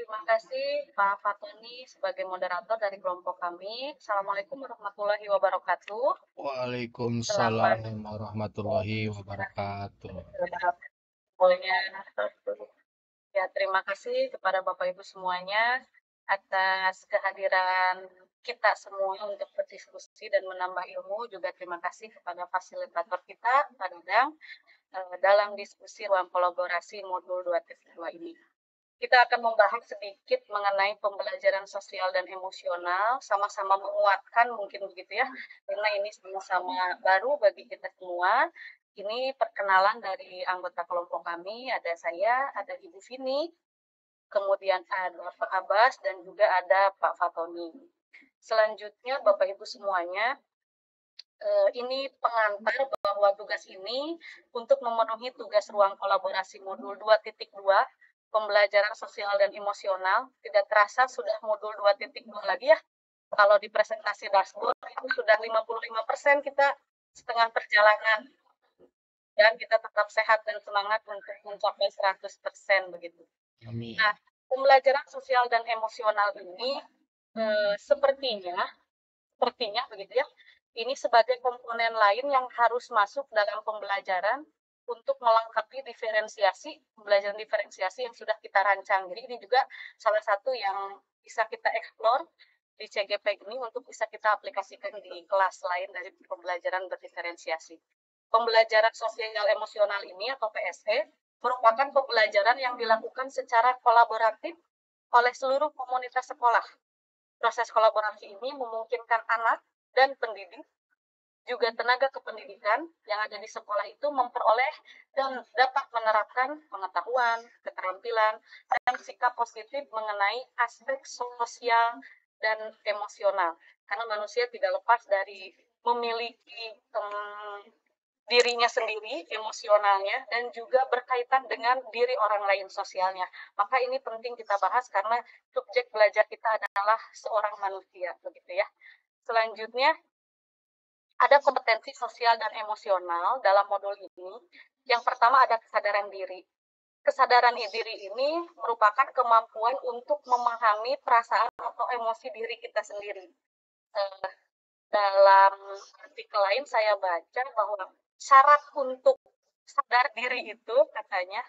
Terima kasih Pak Fatoni sebagai moderator dari kelompok kami. Assalamualaikum warahmatullahi wabarakatuh. Selamat Waalaikumsalam warahmatullahi wabarakatuh. semuanya. Ya, terima kasih kepada Bapak Ibu semuanya atas kehadiran kita semua untuk berdiskusi dan menambah ilmu. Juga terima kasih kepada fasilitator kita, Pak Dadang, dalam diskusi ruang kolaborasi modul 2.2 ini. Kita akan membahas sedikit mengenai pembelajaran sosial dan emosional, sama-sama menguatkan mungkin begitu ya, karena ini sama-sama baru bagi kita semua. Ini perkenalan dari anggota kelompok kami, ada saya, ada Ibu Vini, kemudian ada Pak Abbas, dan juga ada Pak Fatoni. Selanjutnya, Bapak Ibu semuanya, ini pengantar bahwa tugas ini untuk memenuhi tugas ruang kolaborasi modul 2.2 pembelajaran sosial dan emosional. Tidak terasa sudah modul 2.2 lagi ya. Kalau di presentasi dashboard itu sudah 55% kita setengah perjalanan. Dan kita tetap sehat dan semangat untuk mencapai 100% begitu. Amin. Nah, pembelajaran sosial dan emosional ini sepertinya begitu ya. Ini sebagai komponen lain yang harus masuk dalam pembelajaran untuk melengkapi pembelajaran diferensiasi yang sudah kita rancang. Jadi ini juga salah satu yang bisa kita eksplor di CGP ini untuk bisa kita aplikasikan di kelas lain dari pembelajaran berdiferensiasi. Pembelajaran sosial emosional ini atau PSE merupakan pembelajaran yang dilakukan secara kolaboratif oleh seluruh komunitas sekolah. Proses kolaborasi ini memungkinkan anak dan pendidik, juga tenaga kependidikan yang ada di sekolah itu memperoleh dan dapat menerapkan pengetahuan, keterampilan, dan sikap positif mengenai aspek sosial dan emosional. Karena manusia tidak lepas dari memiliki dirinya sendiri, emosionalnya, dan juga berkaitan dengan diri orang lain sosialnya. Maka ini penting kita bahas karena subjek belajar kita adalah seorang manusia, begitu ya. Selanjutnya, ada kompetensi sosial dan emosional dalam modul ini. Yang pertama ada kesadaran diri. Kesadaran diri ini merupakan kemampuan untuk memahami perasaan atau emosi diri kita sendiri. Dalam artikel lain saya baca bahwa syarat untuk sadar diri itu katanya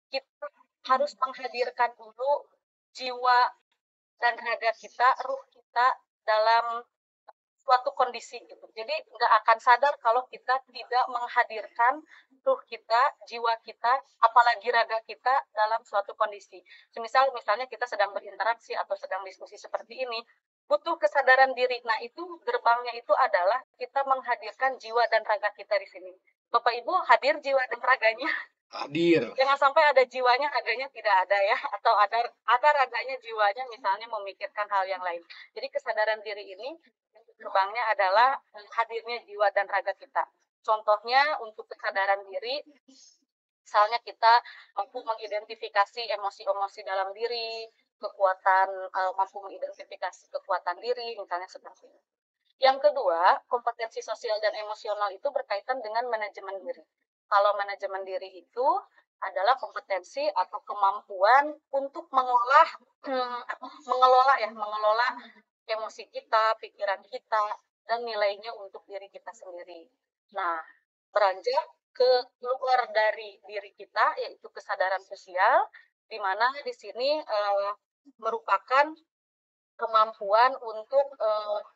kita harus menghadirkan dulu jiwa dan raga kita, ruh kita dalam suatu kondisi gitu. Jadi nggak akan sadar kalau kita tidak menghadirkan ruh kita, jiwa kita, apalagi raga kita dalam suatu kondisi. Misalnya kita sedang berinteraksi atau sedang diskusi seperti ini, butuh kesadaran diri. Nah, itu gerbangnya itu adalah kita menghadirkan jiwa dan raga kita di sini. Bapak Ibu hadir jiwa dan raganya. Hadir. Jangan sampai ada jiwanya, raganya tidak ada ya, atau ada raganya, jiwanya misalnya memikirkan hal yang lain. Jadi kesadaran diri ini gerbangnya adalah hadirnya jiwa dan raga kita. Contohnya untuk kesadaran diri, misalnya kita mampu mengidentifikasi emosi-emosi dalam diri, mampu mengidentifikasi kekuatan diri, misalnya seperti itu. Yang kedua, kompetensi sosial dan emosional itu berkaitan dengan manajemen diri. Kalau manajemen diri itu adalah kompetensi atau kemampuan untuk mengelola emosi kita, pikiran kita, dan nilainya untuk diri kita sendiri. Nah, beranjak ke luar dari diri kita, yaitu kesadaran sosial, di mana di sini merupakan kemampuan untuk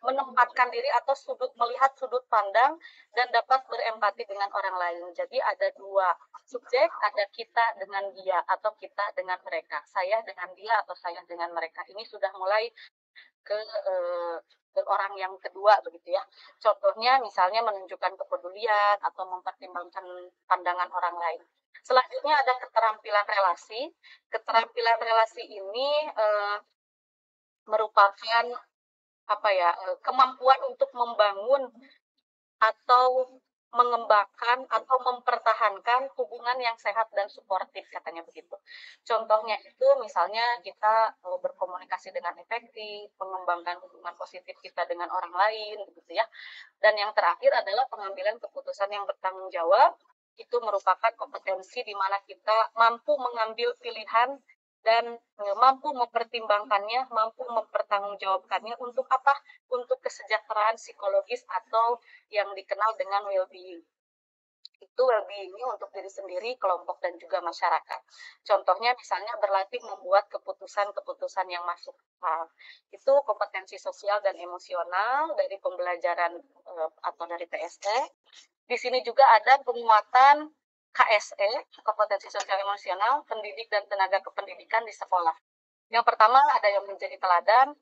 menempatkan diri atau melihat sudut pandang dan dapat berempati dengan orang lain. Jadi ada dua subjek, ada kita dengan dia atau kita dengan mereka. Saya dengan dia atau saya dengan mereka. Ini sudah mulai ke orang yang kedua begitu ya. Contohnya misalnya menunjukkan kepedulian atau mempertimbangkan pandangan orang lain. Selanjutnya ada keterampilan relasi. Keterampilan relasi ini merupakan kemampuan untuk membangun atau mengembangkan atau mempertahankan hubungan yang sehat dan suportif, katanya begitu. Contohnya itu misalnya kita berkomunikasi dengan efektif, mengembangkan hubungan positif kita dengan orang lain, gitu ya. Dan yang terakhir adalah pengambilan keputusan yang bertanggung jawab. Itu merupakan kompetensi di mana kita mampu mengambil pilihan dan mampu mempertimbangkannya, mampu mempertanggungjawabkannya untuk apa? Untuk kesejahteraan psikologis atau yang dikenal dengan well-being. Itu well-being-nya untuk diri sendiri, kelompok, dan juga masyarakat. Contohnya misalnya berlatih membuat keputusan-keputusan yang masuk akal. Itu kompetensi sosial dan emosional dari pembelajaran atau dari TSE. Di sini juga ada penguatan KSE, kompetensi sosial emosional, pendidik dan tenaga kependidikan di sekolah. Yang pertama ada yang menjadi teladan,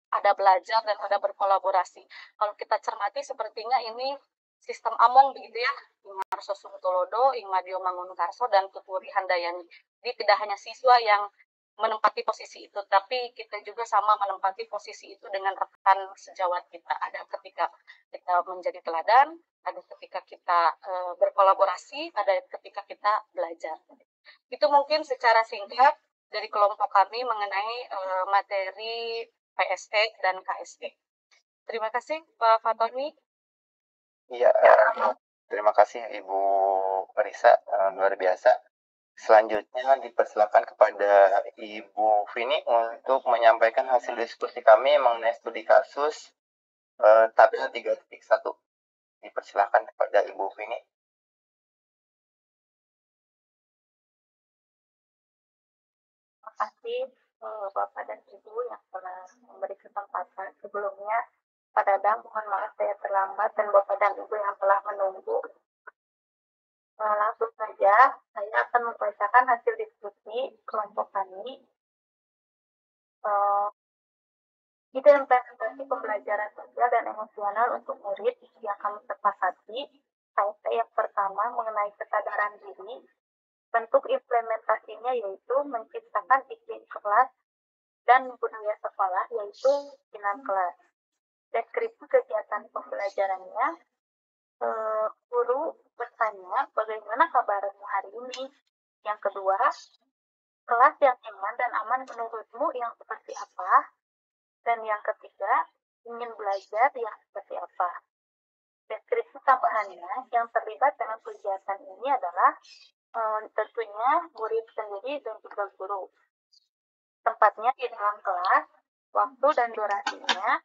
ada belajar, dan ada berkolaborasi. Kalau kita cermati sepertinya ini sistem Among begitu ya, Ingarso Sungtolodo, Ingmadio Mangunkarso, dan Tuturi Handayani. Jadi tidak hanya siswa yang menempati posisi itu, tapi kita juga sama menempati posisi itu dengan rekan sejawat kita. Ada ketika kita menjadi teladan, ada ketika kita berkolaborasi, ada ketika kita belajar. Itu mungkin secara singkat dari kelompok kami mengenai materi PSE dan KSE. Terima kasih Pak Fatoni. Iya, terima kasih Ibu Risa, luar biasa. Selanjutnya dipersilakan kepada Ibu Vini untuk menyampaikan hasil diskusi kami mengenai studi kasus tabel 3.1. Dipersilakan kepada Ibu Vini. Terima kasih Bapak dan Ibu yang telah memberi kesempatan. Sebelumnya, Pak Dadang, mohon maaf saya terlambat, dan Bapak dan Ibu yang telah menunggu. Langsung saja, saya akan membacakan hasil diskusi kelompok kami. Ide implementasi pembelajaran sosial dan emosional untuk murid yang kami sepakati. KSP yang pertama mengenai kesadaran diri. Bentuk implementasinya yaitu menciptakan iklim kelas dan budaya sekolah, yaitu pimpinan kelas. Deskripsi kegiatan pembelajarannya, guru bertanya, bagaimana kabarmu hari ini? Yang kedua, kelas yang nyaman dan aman menurutmu yang seperti apa? Dan yang ketiga, ingin belajar yang seperti apa? Deskripsi tambahannya yang terlibat dengan kegiatan ini adalah tentunya murid sendiri dan juga guru. Tempatnya di dalam kelas, waktu dan durasinya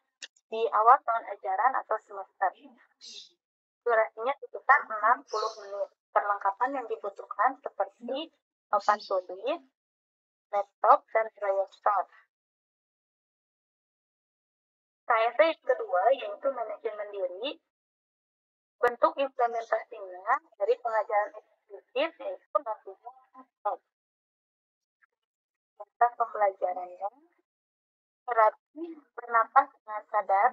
di awal tahun ajaran atau semester. Durasinya sekitar 60 menit. Perlengkapan yang dibutuhkan seperti papan tulis, laptop, dan proyektor. KSE kedua yaitu manajemen diri. Bentuk implementasinya dari pengajaran eksklusif yaitu nantinya tentang pembelajarannya berarti bernapas dengan sadar.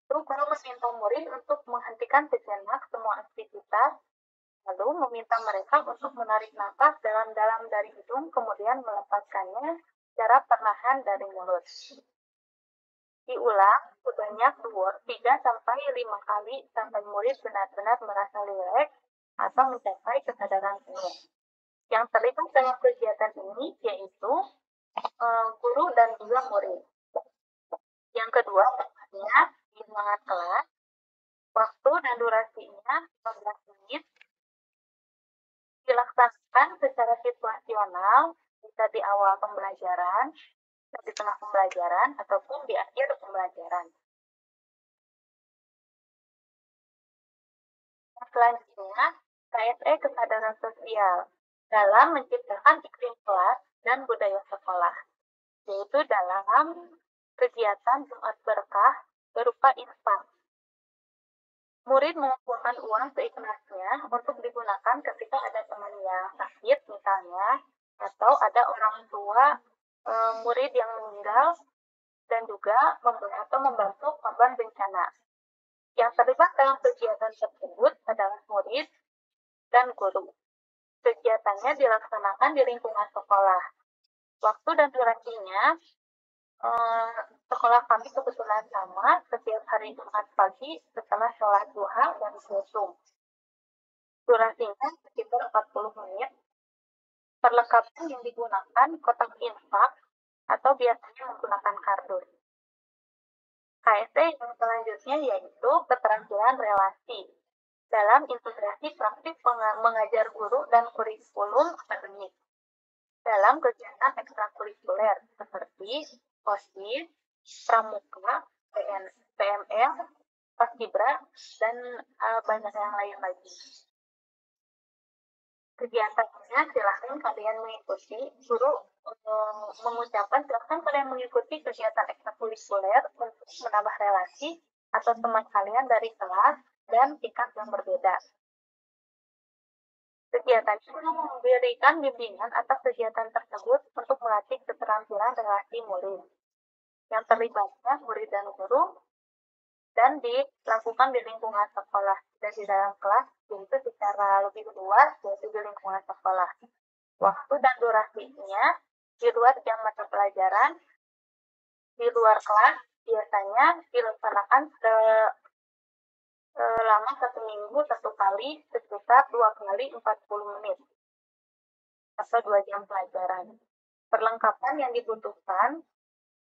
Itu guru meminta murid untuk menghentikan sejenak semua aktivitas, lalu meminta mereka untuk menarik nafas dalam-dalam dari hidung, kemudian melepaskannya secara perlahan dari mulut. Diulang sebanyak 3-5 kali sampai murid benar-benar merasa rileks atau mencapai kesadaran penuh. Yang terlibat dalam kegiatan ini yaitu guru dan juga murid. Yang kedua, tempatnya di ruangan kelas. Waktu dan durasinya 15 menit. Dilaksanakan secara situasional, bisa di awal pembelajaran, di tengah pembelajaran, ataupun di akhir pembelajaran. Selanjutnya, KSE kesadaran sosial dalam menciptakan iklim kelas dan budaya sekolah, yaitu dalam kegiatan Jumat Berkah berupa infak. Murid mengumpulkan uang seikhlasnya untuk digunakan ketika ada teman yang sakit misalnya, atau ada orang tua murid yang meninggal, dan juga membantu korban bencana. Yang terlibat dalam kegiatan tersebut adalah murid dan guru. Kegiatannya dilaksanakan di lingkungan sekolah. Waktu dan durasinya, sekolah kami kebetulan sama setiap hari Jumat pagi setelah sholat duha dan subuh. Durasinya sekitar 40 menit. Perlengkapan yang digunakan kotak infak atau biasanya menggunakan kardus. KSE yang selanjutnya yaitu keterampilan relasi dalam integrasi praktik mengajar guru dan kurikulum akademik. dalam kegiatan ekstrakurikuler seperti OSIS, Pramuka, PML, Paskibra, dan banyak yang lain lagi. Kegiatannya silahkan kalian mengikuti. Guru mengucapkan silahkan kalian mengikuti kegiatan ekstrakurikuler untuk menambah relasi atau teman kalian dari kelas dan tingkat yang berbeda. Kegiatan itu memberikan bimbingan atas kegiatan tersebut untuk melatih keterampilan relasi murid yang terlibatnya murid dan guru dan dilakukan di lingkungan sekolah dan di dalam kelas, yaitu secara lebih luas yaitu di lingkungan sekolah. Waktu dan durasinya di luar jam mata pelajaran, di luar kelas biasanya dilaksanakan selama 1 minggu 1 kali sekitar 2 kali 40 menit atau 2 jam pelajaran. Perlengkapan yang dibutuhkan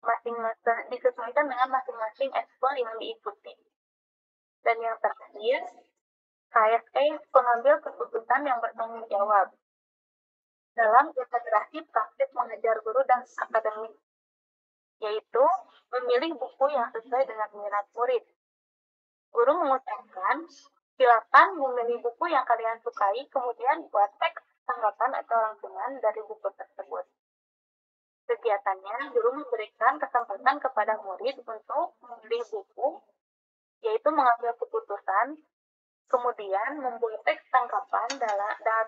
masing-masing disesuaikan dengan masing-masing ekskul yang diikuti. Dan yang terakhir, KSE pengambil keputusan yang bertanggung jawab dalam integrasi praktik mengajar guru dan akademik, yaitu memilih buku yang sesuai dengan minat murid. Guru mengucapkan, silakan memilih buku yang kalian sukai, kemudian buat teks tanggapan atau rangkuman dari buku tersebut. Kegiatannya, guru memberikan kesempatan kepada murid untuk memilih buku, yaitu mengambil keputusan, kemudian membuat teks tanggapan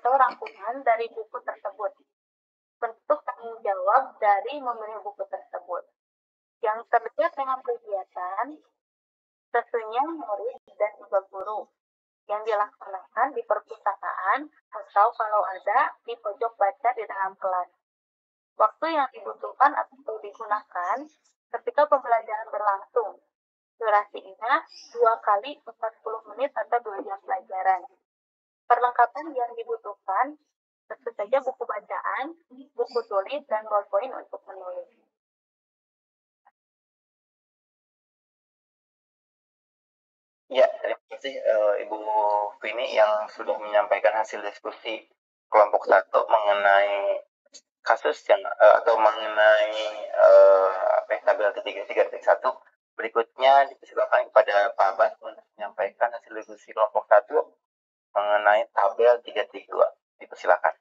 atau rangkuman dari buku tersebut. Bentuk tanggung jawab dari memilih buku tersebut. Yang terlibat dengan kegiatan, tentunya murid dan juga guru, yang dilaksanakan di perpustakaan atau kalau ada di pojok baca di dalam kelas. Waktu yang dibutuhkan atau digunakan ketika pembelajaran berlangsung. Durasinya 2 kali 40 menit atau 2 jam pelajaran. Perlengkapan yang dibutuhkan tentu saja buku bacaan, buku tulis, dan ballpoint untuk menulis. Ya, terima kasih Ibu Vini yang sudah menyampaikan hasil diskusi kelompok 1 mengenai kasus yang atau mengenai tabel 3.3.1. Berikutnya dipersilakan kepada Pak Abbas untuk menyampaikan hasil diskusi kelompok 1 mengenai tabel 3.2. Dipersilakan.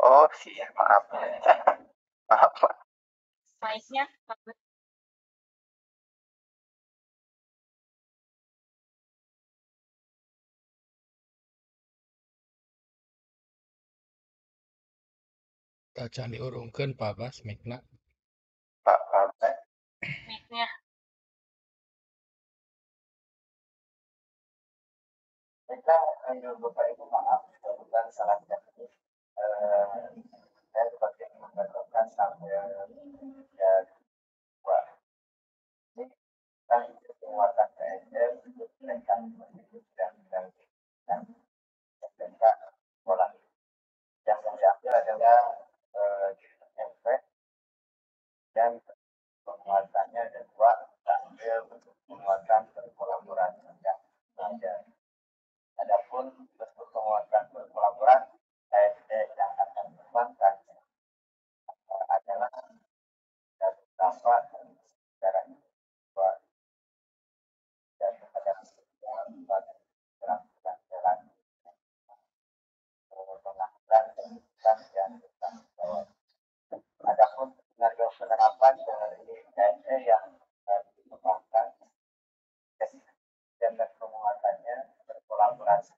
Oh, siap, maaf. Maaf, Pak. Mic-nya Tak can diurungkeun Pak Abbas mikna. Pak Abbas. mic-nya Kita Bapak Ibu maaf, bukan salah teknis. Saya seperti mengatakan sampai dan kan penguatan PSM mereka dan SMK sekolah yang diambil adalah MP dan penguatannya ada 2 ambil bentuk penguatan berkolaborasi yang ada. Adapun bentuk penguatan berkolaborasi KSD yang akan dikembangkan adalah dari beberapa negara dan pada jalan dan adapun skenario penerapan dari KSE yang dikembangkan dan penguatannya berkolaborasi